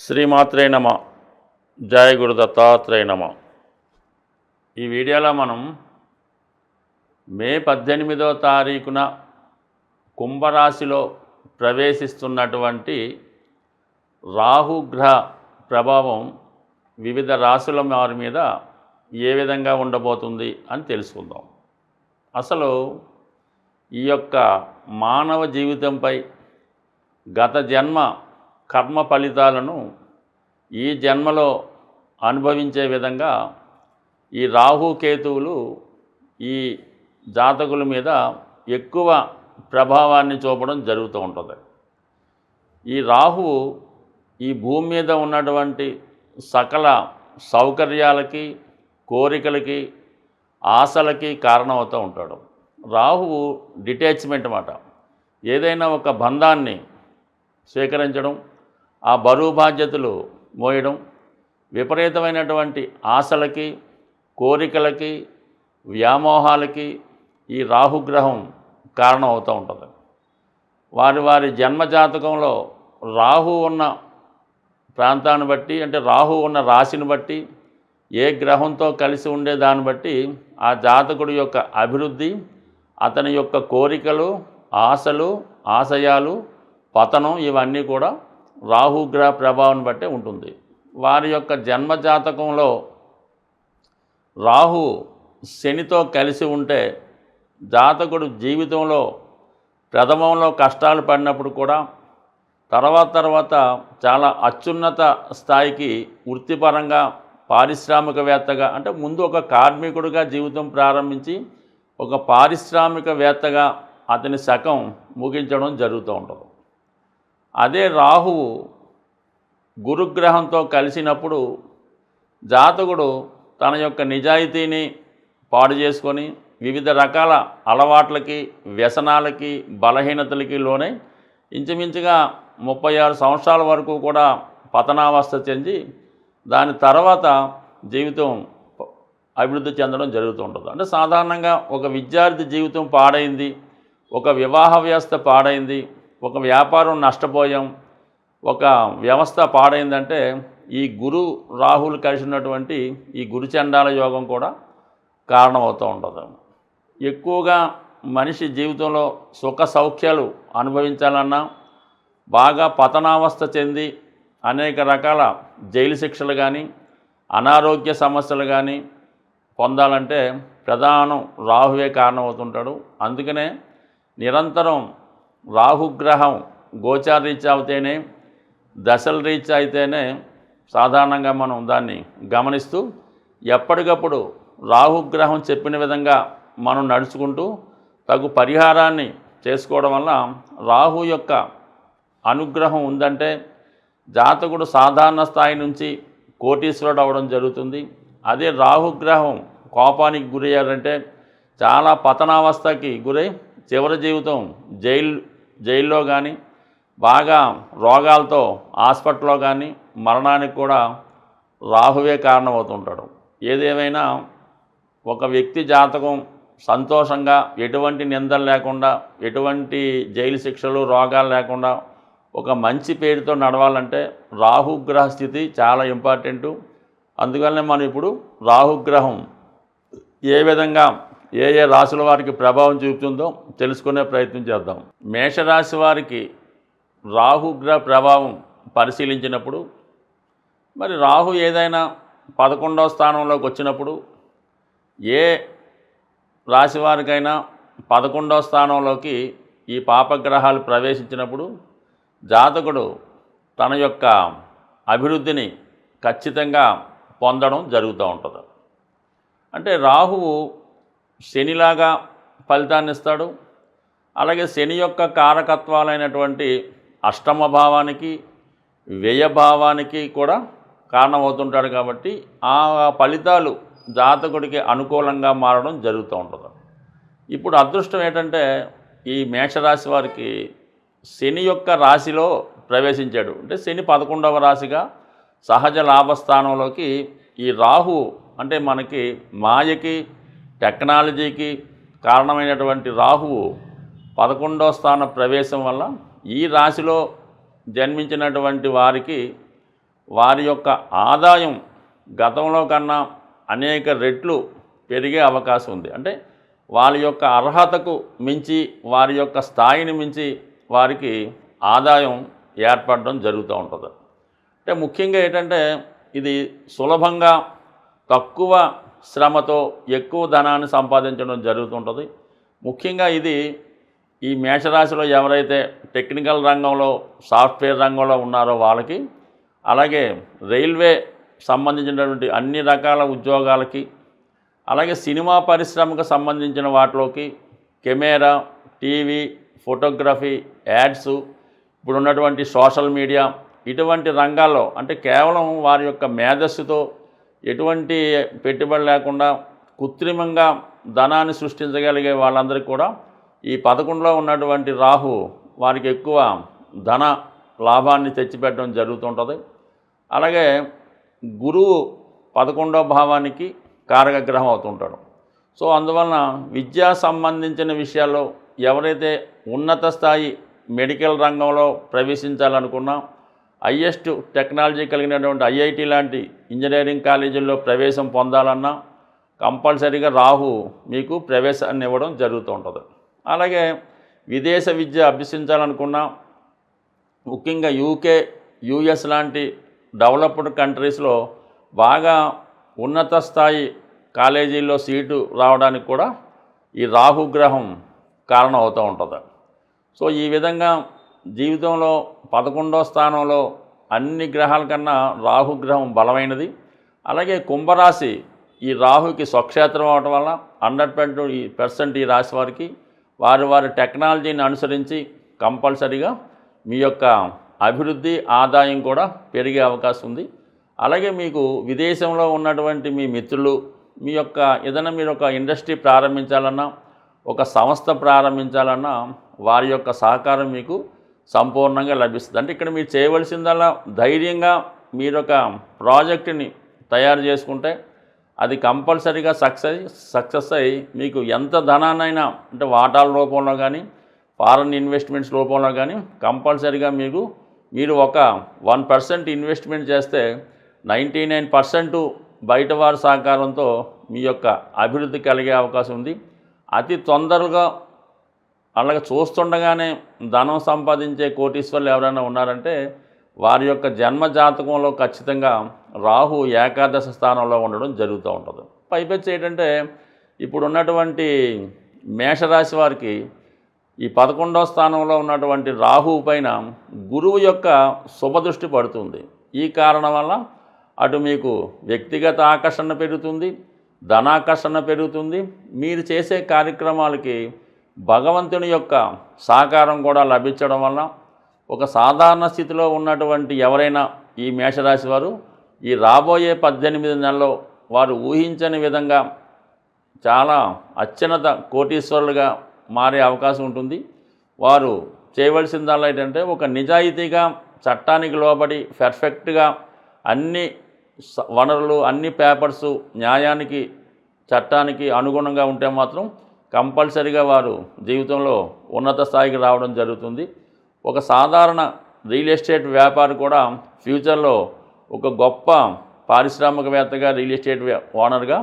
శ్రీమాత్రే నమ. జయ గురు దత్తాత్రేయ నమ. ఈ వీడియోలో మనం మే 18వ తారీఖున కుంభరాశిలో ప్రవేశిస్తున్నటువంటి రాహుగ్రహ ప్రభావం వివిధ రాశుల వారి మీద ఏ విధంగా ఉండబోతుంది అని తెలుసుకుందాం. అసలు ఈ యొక్క మానవ జీవితంపై గత జన్మ కర్మ ఫలితాలను ఈ జన్మలో అనుభవించే విధంగా ఈ రాహుకేతువులు ఈ జాతకుల మీద ఎక్కువ ప్రభావాన్ని చూపడం జరుగుతూ ఉంటుంది. ఈ రాహువు ఈ భూమి మీద ఉన్నటువంటి సకల సౌకర్యాలకి, కోరికలకి, ఆశలకి కారణమవుతూ ఉంటాడు. రాహువు డిటాచ్మెంట్ మాట. ఏదైనా ఒక బంధాన్ని స్వీకరించడం, ఆ బరువు బాధ్యతలు మోయడం, విపరీతమైనటువంటి ఆశలకి, కోరికలకి, వ్యామోహాలకి ఈ రాహుగ్రహం కారణం అవుతూ ఉంటుంది. వారి వారి జన్మజాతకంలో రాహు ఉన్న ప్రాంతాన్ని బట్టి, అంటే రాహు ఉన్న రాశిని బట్టి, ఏ గ్రహంతో కలిసి ఉండే దాన్ని బట్టి ఆ జాతకుడి యొక్క అభివృద్ధి, అతని యొక్క కోరికలు, ఆశలు, ఆశయాలు, పతనం ఇవన్నీ కూడా రాహుగ్రహ ప్రభావం బట్టే ఉంటుంది. వారి యొక్క జన్మజాతకంలో రాహు శనితో కలిసి ఉంటే జాతకుడు జీవితంలో ప్రథమంలో కష్టాలు పడినప్పుడు కూడా తర్వాత చాలా అత్యున్నత స్థాయికి వృత్తిపరంగా, పారిశ్రామికవేత్తగా, అంటే ముందు ఒక కార్మికుడిగా జీవితం ప్రారంభించి ఒక పారిశ్రామికవేత్తగా అతని శకం ముగించడం జరుగుతూ ఉంటుంది. అదే రాహువు గురుగ్రహంతో కలిసినప్పుడు జాతకుడు తన యొక్క నిజాయితీని పాడు చేసుకొని వివిధ రకాల అలవాట్లకి, వ్యసనాలకి, బలహీనతలకి లోనై ఇంచుమించుగా 36 సంవత్సరాల వరకు కూడా పతనావస్థ చెంది దాని తర్వాత జీవితం అభివృద్ధి చెందడం జరుగుతూ ఉంటుంది. అంటే సాధారణంగా ఒక విద్యార్థి జీవితం పాడైంది, ఒక వివాహ వ్యవస్థ పాడైంది, ఒక వ్యాపారం నష్టపోయాం, ఒక వ్యవస్థ పాడైందంటే ఈ గురు రాహులు కలిసినటువంటి ఈ గురుచండాల యోగం కూడా కారణమవుతూ ఉంటుంది. ఎక్కువగా మనిషి జీవితంలో సుఖ సౌఖ్యాలు అనుభవించాలన్నా, బాగా పతనావస్థ చెంది అనేక రకాల జైలు శిక్షలు కానీ, అనారోగ్య సమస్యలు కానీ పొందాలంటే ప్రధానం రాహువే కారణమవుతుంటాడు. అందుకనే నిరంతరం రాహుగ్రహం గోచార రీత్యా అయితేనే, దశల రీత్యా అయితేనే సాధారణంగా మనం దాన్ని గమనిస్తూ ఎప్పటికప్పుడు రాహుగ్రహం చెప్పిన విధంగా మనం నడుచుకుంటూ తగు పరిహారాన్ని చేసుకోవడం వల్ల రాహు యొక్క అనుగ్రహం ఉందంటే జాతకుడు సాధారణ స్థాయి నుంచి కోటీశ్వరుడు అవ్వడం జరుగుతుంది. అదే రాహుగ్రహం కోపానికి గురయ్యారంటే చాలా పతనావస్థకి గురై చివరి జీవితం జైల్లో కానీ, బాగా రోగాలతో హాస్పిటల్లో కానీ మరణానికి కూడా రాహువే కారణమవుతుంటాడు. ఏదేమైనా ఒక వ్యక్తి జాతకం సంతోషంగా, ఎటువంటి నిందలు లేకుండా, ఎటువంటి జైలు శిక్షలు, రోగాలు లేకుండా ఒక మంచి పేరుతో నడవాలంటే రాహుగ్రహ స్థితి చాలా ఇంపార్టెంటు. అందువల్లనే మనం ఇప్పుడు రాహుగ్రహం ఏ విధంగా ఏ రాశుల వారికి ప్రభావం చూపుతుందో తెలుసుకునే ప్రయత్నం చేద్దాం. మేషరాశి వారికి రాహుగ్రహ ప్రభావం పరిశీలించినప్పుడు, మరి రాహు ఏదైనా 11వ స్థానంలోకి వచ్చినప్పుడు, ఏ రాశి వారికైనా 11వ స్థానంలోకి ఈ పాపగ్రహాలు ప్రవేశించినప్పుడు జాతకుడు తన యొక్క అభివృద్ధిని ఖచ్చితంగా పొందడం జరుగుతూ ఉంటుంది. అంటే రాహువు శనిలాగా ఫలితాన్ని ఇస్తాడు. అలాగే శని యొక్క కారకత్వాలైనటువంటి అష్టమ భావానికి, వ్యయభావానికి కూడా కారణమవుతుంటాడు. కాబట్టి ఆ ఫలితాలు జాతకుడికి అనుకూలంగా మారడం జరుగుతూ ఉంటుంది. ఇప్పుడు అదృష్టం ఏంటంటే ఈ మేషరాశి వారికి శని యొక్క రాశిలో ప్రవేశించాడు. అంటే శని 11వ రాశిగా సహజ లాభస్థానంలోకి ఈ రాహు, అంటే మనకి మాయకి, టెక్నాలజీకి కారణమైనటువంటి రాహువు 11వ స్థాన ప్రవేశం వల్ల ఈ రాశిలో జన్మించినటువంటి వారికి వారి యొక్క ఆదాయం గతంలో కన్నా అనేక రెట్లు పెరిగే అవకాశం ఉంది. అంటే వారి యొక్క అర్హతకు మించి, వారి యొక్క స్థాయిని మించి వారికి ఆదాయం ఏర్పడడం జరుగుతూ ఉంటుంది. అంటే ముఖ్యంగా ఏంటంటే ఇది సులభంగా తక్కువ శ్రమతో ఎక్కువ ధనాన్ని సంపాదించడం జరుగుతుంటుంది. ముఖ్యంగా ఇది ఈ మేషరాశిలో ఎవరైతే టెక్నికల్ రంగంలో, సాఫ్ట్వేర్ రంగంలో ఉన్నారో వాళ్ళకి, అలాగే రైల్వే సంబంధించినటువంటి అన్ని రకాల ఉద్యోగాలకి, అలాగే సినిమా పరిశ్రమకు సంబంధించిన వాటిలోకి, కెమెరా, టీవీ, ఫోటోగ్రఫీ, యాడ్స్, ఇప్పుడు ఉన్నటువంటి సోషల్ మీడియా, ఇటువంటి రంగాల్లో అంటే కేవలం వారి యొక్క మేధస్సుతో ఎటువంటి పెట్టుబడి లేకుండా కృత్రిమంగా ధనాన్ని సృష్టించగలిగే వాళ్ళందరికీ కూడా ఈ 11లో ఉన్నటువంటి రాహు వారికి ఎక్కువ ధన లాభాన్ని తెచ్చిపెట్టడం జరుగుతుంటుంది. అలాగే గురువు 11వ భావానికి కారకగ్రహం అవుతుంటాడు. సో అందువలన విద్యా సంబంధించిన విషయాల్లో ఎవరైతే ఉన్నత స్థాయి మెడికల్ రంగంలో ప్రవేశించాలనుకున్నా, హైయెస్ట్ టెక్నాలజీ కలిగినటువంటి ఐఐటి లాంటి ఇంజనీరింగ్ కాలేజీల్లో ప్రవేశం పొందాలన్నా కంపల్సరీగా రాహు మీకు ప్రవేశాన్ని ఇవ్వడం జరుగుతూ ఉంటుంది. అలాగే విదేశ విద్య అభ్యసించాలనుకున్నా, ముఖ్యంగా యూకే, యుఎస్ లాంటి డెవలప్డ్ కంట్రీస్లో బాగా ఉన్నత స్థాయి కాలేజీల్లో సీటు రావడానికి కూడా ఈ రాహుగ్రహం కారణం అవుతూ ఉంటుంది. సో ఈ విధంగా జీవితంలో 11వ స్థానంలో అన్ని గ్రహాల కన్నా రాహుగ్రహం బలమైనది. అలాగే కుంభరాశి ఈ రాహుకి స్వక్షేత్రం అవడం వల్ల 100% ఈ రాశి వారికి వారి టెక్నాలజీని అనుసరించి కంపల్సరీగా మీ యొక్క అభివృద్ధి, ఆదాయం కూడా పెరిగే అవకాశం ఉంది. అలాగే మీకు విదేశంలో ఉన్నటువంటి మీ మిత్రులు, మీ యొక్క ఏదైనా మీరు ఒక ఇండస్ట్రీ ప్రారంభించాలన్నా, ఒక సంస్థ ప్రారంభించాలన్నా వారి యొక్క సహకారం మీకు సంపూర్ణంగా లభిస్తుంది. అంటే ఇక్కడ మీరు చేయవలసిందల్లా ధైర్యంగా మీరు ఒక ప్రాజెక్టుని తయారు చేసుకుంటే అది కంపల్సరీగా సక్సెస్ అయ్యి మీకు ఎంత ధనాన్నైనా, అంటే వాటాల రూపంలో కానీ, ఫారెన్ ఇన్వెస్ట్మెంట్స్ రూపంలో కానీ కంపల్సరీగా మీరు ఒక 1% ఇన్వెస్ట్మెంట్ చేస్తే 99% బయట వారి సహకారంతో మీ యొక్క అభివృద్ధి కలిగే అవకాశం ఉంది. అతి తొందరగా అలాగే చూస్తుండగానే ధనం సంపాదించే కోటీశ్వర్లు ఎవరైనా ఉన్నారంటే వారి యొక్క జన్మ జాతకంలో ఖచ్చితంగా రాహు ఏకాదశ స్థానంలో ఉండడం జరుగుతూ ఉంటుంది. పైపెచ్చి ఏంటంటే ఇప్పుడు ఉన్నటువంటి మేషరాశి వారికి ఈ 11వ స్థానంలో ఉన్నటువంటి రాహువు పైన గురువు యొక్క శుభదృష్టి పడుతుంది. ఈ కారణం వల్ల అటు మీకు వ్యక్తిగత ఆకర్షణ పెరుగుతుంది, ధనాకర్షణ పెరుగుతుంది. మీరు చేసే కార్యక్రమాలకి భగవంతుని యొక్క సహకారం కూడా లభించడం వల్ల ఒక సాధారణ స్థితిలో ఉన్నటువంటి ఎవరైనా ఈ మేషరాశి వారు ఈ రాబోయే 18 నెలల్లో వారు ఊహించని విధంగా చాలా అత్యున్నత కోటీశ్వరులుగా మారే అవకాశం ఉంటుంది. వారు చేయవలసిందల్లా ఏంటంటే ఒక నిజాయితీగా, చట్టానికి లోబడి పర్ఫెక్ట్గా అన్ని వనరులు, అన్ని పేపర్సు న్యాయానికి, చట్టానికి అనుగుణంగా ఉంటే మాత్రం కంపల్సరీగా వారు జీవితంలో ఉన్నత స్థాయికి రావడం జరుగుతుంది. ఒక సాధారణ రియల్ ఎస్టేట్ వ్యాపారి కూడా ఫ్యూచర్లో ఒక గొప్ప పారిశ్రామికవేత్తగా, రియల్ ఎస్టేట్ ఓనర్గా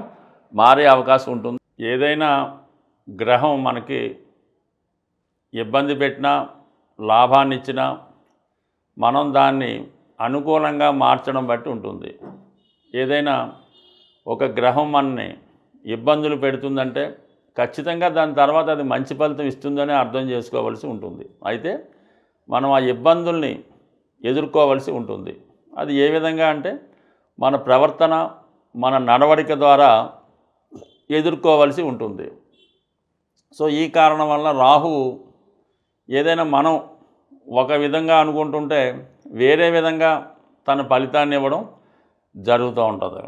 మారే అవకాశం ఉంటుంది. ఏదైనా గ్రహం మనకి ఇబ్బంది పెట్టినా, లాభాన్ని ఇచ్చినా మనం దాన్ని అనుకూలంగా మార్చడం బట్టి ఉంటుంది. ఏదైనా ఒక గ్రహం మనని ఇబ్బందులు పెడుతుందంటే ఖచ్చితంగా దాని తర్వాత అది మంచి ఫలితం ఇస్తుందని అర్థం చేసుకోవాల్సి ఉంటుంది. అయితే మనం ఆ ఇబ్బందుల్ని ఎదుర్కోవాల్సి ఉంటుంది. అది ఏ విధంగా అంటే మన ప్రవర్తన, మన నడవడిక ద్వారా ఎదుర్కోవాల్సి ఉంటుంది. సో ఈ కారణం వల్ల రాహువు ఏదైనా మనం ఒక విధంగా అనుకుంటుంటే వేరే విధంగా తన ఫలితాన్ని ఇవ్వడం జరుగుతూ ఉంటుంది.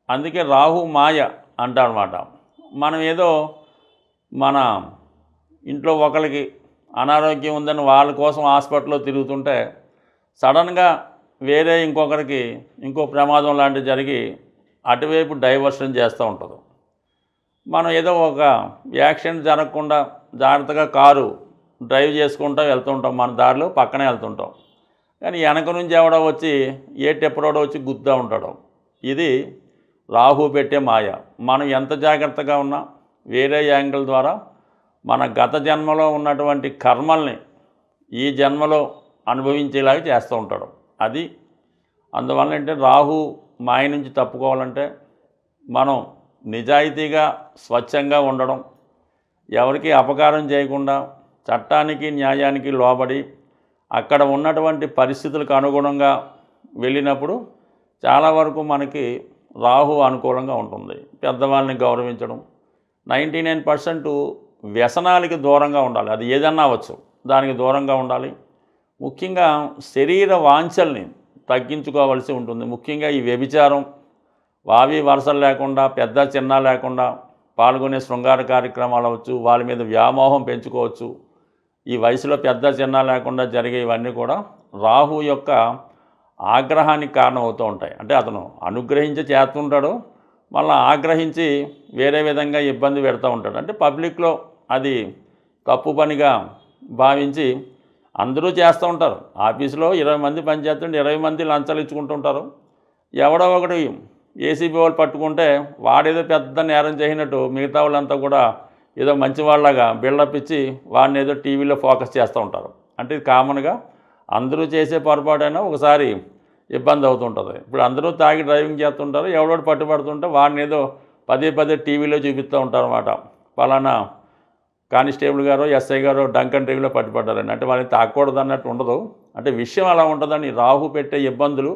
అందుకే రాహు మాయ అంటారన్నమాట. మనం ఏదో మన ఇంట్లో ఒకరికి అనారోగ్యం ఉందని వాళ్ళ కోసం హాస్పిటల్లో తిరుగుతుంటే సడన్గా వేరే ఇంకొకరికి ఇంకో ప్రమాదం లాంటివి జరిగి అటువైపు డైవర్షన్ చేస్తూ ఉంటుంది. మనం ఏదో ఒక యాక్సిడెంట్ జరగకుండా జాగ్రత్తగా కారు డ్రైవ్ చేసుకుంటూ వెళ్తుంటాం, మన దారిలో పక్కనే వెళ్తుంటాం. కానీ వెనక నుంచి ఎవడో వచ్చి టెప్పుడోడో వచ్చి గుద్దా ఉంటాడు. ఇది రాహు పెట్టే మాయ. మనం ఎంత జాగ్రత్తగా ఉన్నా వేరే యాంగిల్ ద్వారా మన గత జన్మలో ఉన్నటువంటి కర్మల్ని ఈ జన్మలో అనుభవించేలాగా చేస్తూ ఉంటాడు. అది అందువల్ల అంటే రాహు మాయ నుంచి తప్పుకోవాలంటే మనం నిజాయితీగా స్వచ్ఛంగా ఉండడం, ఎవరికి అపకారం చేయకుండా చట్టానికి న్యాయానికి లోబడి అక్కడ ఉన్నటువంటి పరిస్థితులకు అనుగుణంగా వెళ్ళినప్పుడు చాలా వరకు మనకి రాహు అనుకూలంగా ఉంటుంది. పెద్దవాళ్ళని గౌరవించడం, 99% వ్యసనాలకి దూరంగా ఉండాలి. అది ఏదన్నా అవ్వచ్చు, దానికి దూరంగా ఉండాలి. ముఖ్యంగా శరీర వాంఛల్ని తగ్గించుకోవాల్సి ఉంటుంది. ముఖ్యంగా ఈ వ్యభిచారం, వావి వరసలు లేకుండా పెద్ద చిన్న లేకుండా పాల్గొనే శృంగార కార్యక్రమాలు అవ్వచ్చు, వాళ్ళ మీద వ్యామోహం పెంచుకోవచ్చు. ఈ వయసులో పెద్ద చిన్న లేకుండా జరిగే ఇవన్నీ కూడా రాహు యొక్క ఆగ్రహానికి కారణం అవుతూ ఉంటాయి. అంటే అతను అనుగ్రహించి చేస్తుంటాడు, మళ్ళీ ఆగ్రహించి వేరే విధంగా ఇబ్బంది పెడతా ఉంటాడు. అంటే పబ్లిక్లో అది తప్పు పనిగా భావించి అందరూ చేస్తూ ఉంటారు. ఆఫీసులో 20 మంది పనిచేస్తుంటే 20 మంది లంచాలు ఇచ్చుకుంటుంటారు. ఎవడో ఒకటి ఏసీబీ వాళ్ళు పట్టుకుంటే వాడేదో పెద్ద నేరం చేసినట్టు మిగతా వాళ్ళంతా కూడా ఏదో మంచివాళ్ళగా బిల్డప్ ఇచ్చి వాడిని ఏదో టీవీలో ఫోకస్ చేస్తూ ఉంటారు. అంటే ఇది కామన్గా అందరూ చేసే పొరపాటైనా ఒకసారి ఇబ్బంది అవుతుంటుంది. ఇప్పుడు అందరూ తాగి డ్రైవింగ్ చేస్తుంటారు, ఎవడోడు పట్టుబడుతుంటే వాడిని ఏదో పదే పదే టీవీలో చూపిస్తూ ఉంటారు అన్నమాట. పలానా కానిస్టేబుల్ గారు, ఎస్ఐ గారు డంకన్ టీవీలో పట్టుబడ్డారని. అంటే వాళ్ళని తాకూడదు అన్నట్టు ఉండదు. అంటే విషయం అలా ఉంటుందని రాహు పెట్టే ఇబ్బందులు,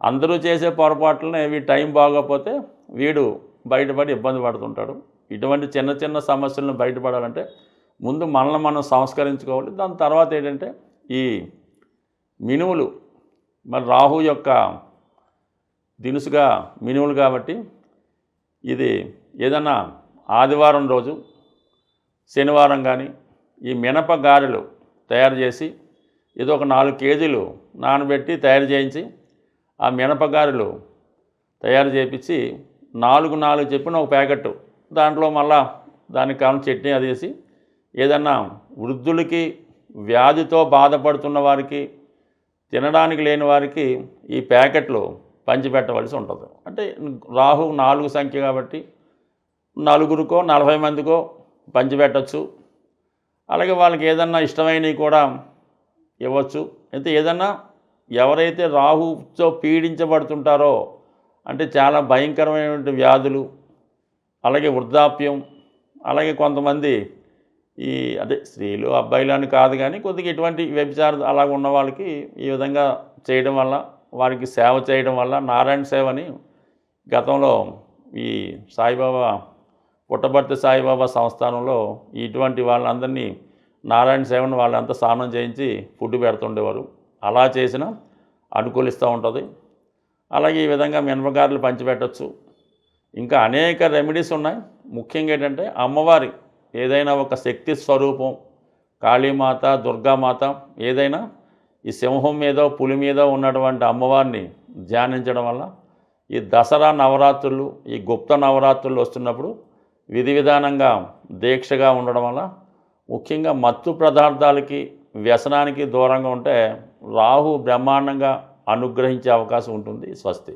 అందరూ చేసే పొరపాట్లని వీడి టైం బాగోకపోతే వీడు బయటపడి ఇబ్బంది పడుతుంటాడు. ఇటువంటి చిన్న చిన్న సమస్యలను బయటపడాలంటే ముందు మనల్ని మనం సంస్కరించుకోవాలి. దాని తర్వాత ఏంటంటే ఈ మినుములు, మరి రాహు యొక్క దినుసుగా మినుములు కాబట్టి ఇది ఏదైనా ఆదివారం రోజు, శనివారం కానీ ఈ మినప గారెలు తయారు చేసి ఏదో ఒక 4 కేజీలు నానబెట్టి తయారు చేయించి ఆ మినపగారెలు తయారు చేయించి 4 చెప్పిన ఒక ప్యాకెట్, దాంట్లో మళ్ళా దానికి కావాలని చట్నీ అది వేసి ఏదన్నా వృద్ధులకి, వ్యాధితో బాధపడుతున్న వారికి, తినడానికి లేని వారికి ఈ ప్యాకెట్లు పంచిపెట్టవలసి ఉంటుంది. అంటే రాహు 4 సంఖ్య కాబట్టి 4కో 40 మందికో పంచిపెట్టచ్చు. అలాగే వాళ్ళకి ఏదన్నా ఇష్టమైనవి కూడా ఇవ్వచ్చు. అయితే ఏదన్నా ఎవరైతే రాహుతో పీడించబడుతుంటారో అంటే చాలా భయంకరమైనటువంటి వ్యాధులు, అలాగే వృద్ధాప్యం, అలాగే కొంతమంది ఈ అదే స్త్రీలు అబ్బాయిలు అని కాదు కానీ కొద్దిగా ఇటువంటి వ్యభిచారం అలాగ ఉన్న వాళ్ళకి ఈ విధంగా చేయడం వల్ల, వారికి సేవ చేయడం వల్ల, నారాయణ సేవని గతంలో ఈ సాయిబాబా పుట్టపర్తి సాయిబాబా సంస్థానంలో ఇటువంటి వాళ్ళందరినీ నారాయణ సేవను వాళ్ళంతా స్నానం చేయించి ఫుడ్ పెడుతుండేవారు. అలా చేసినా అనుకూలిస్తూ ఉంటుంది. అలాగే ఈ విధంగా మినపగారెలు పంచిపెట్టచ్చు. ఇంకా అనేక రెమెడీస్ ఉన్నాయి. ముఖ్యంగా ఏంటంటే అమ్మవారి ఏదైనా ఒక శక్తి స్వరూపం, కాళీమాత, దుర్గామాత, ఏదైనా ఈ సింహం మీదో పులి మీదో ఉన్నటువంటి అమ్మవారిని ధ్యానించడం వల్ల ఈ దసరా నవరాత్రులు, ఈ గుప్త నవరాత్రులు వస్తున్నప్పుడు విధి విధానంగా దీక్షగా ఉండడం వల్ల, ముఖ్యంగా మత్తు పదార్థాలకి, వ్యసనానికి దూరంగా ఉంటే రాహు బ్రహ్మాండంగా అనుగ్రహించే అవకాశం ఉంటుంది. స్వస్తి.